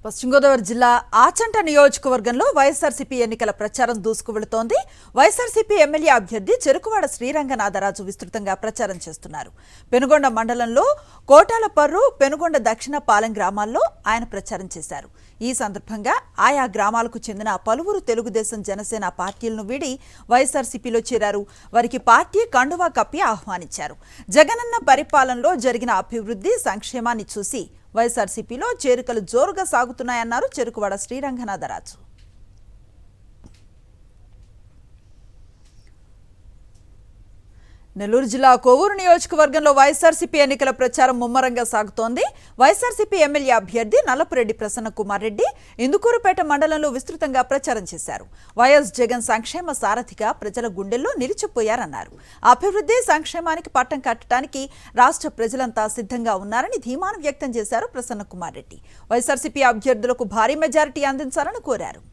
పశ్చిమ గోదావరి జిల్లా ఆచంట నియోజకవర్గంలో వైఎస్ఆర్సీపీ ఎన్నికల ప్రచారం దూసుకువెళుతోంది. వైఎస్ఆర్సీపీ ఎమ్మెల్యే అభ్యర్థి చెరుకువాడ శ్రీరంగనాథరాజు విస్తృతంగా ప్రచారం చేస్తున్నారు. పెనుగొండ మండలంలో కోటాలపర్రు, పెనుగొండ దక్షిణ పాలెం గ్రామాల్లో ఆయన ప్రచారం చేశారు. ఈ సందర్భంగా ఆయా గ్రామాలకు చెందిన పలువురు తెలుగుదేశం, జనసేన పార్టీలను వీడి వైఎస్ఆర్సీపీలో చేరారు. వారికి పార్టీ కండువా కప్పి ఆహ్వానించారు. జగనన్న పరిపాలనలో జరిగిన అభివృద్ధి, సంక్షేమాన్ని చూసి వైఎస్ఆర్సీపీలో చేరికలు జోరుగా సాగుతున్నాయన్నారు చెరుకువాడ శ్రీరంగనాథరాజు. నెల్లూరు జిల్లా కొవ్వూరు నియోజకవర్గంలో వైఎస్ఆర్సీపీ ఎన్నికల ప్రచారం ముమ్మరంగా సాగుతోంది. వైఎస్ఆర్సీపీ ఎమ్మెల్యే అభ్యర్థి నల్లపురెడ్డి ప్రసన్న కుమార్ రెడ్డి ఇందుకూరుపేట మండలంలో విస్తృతంగా ప్రచారం చేశారు. వైఎస్ జగన్ సంక్షేమ సారథిగా ప్రజల గుండెల్లో నిలిచిపోయారన్నారు. అభివృద్ధి, సంక్షేమానికి పట్టం కట్టడానికి రాష్ట్ర ప్రజలంతా సిద్ధంగా ఉన్నారని ధీమాను వ్యక్తం చేశారు ప్రసన్న కుమార్ రెడ్డి. వైఎస్ఆర్సీపీ అభ్యర్థులకు భారీ మెజారిటీ అందించాలని కోరారు.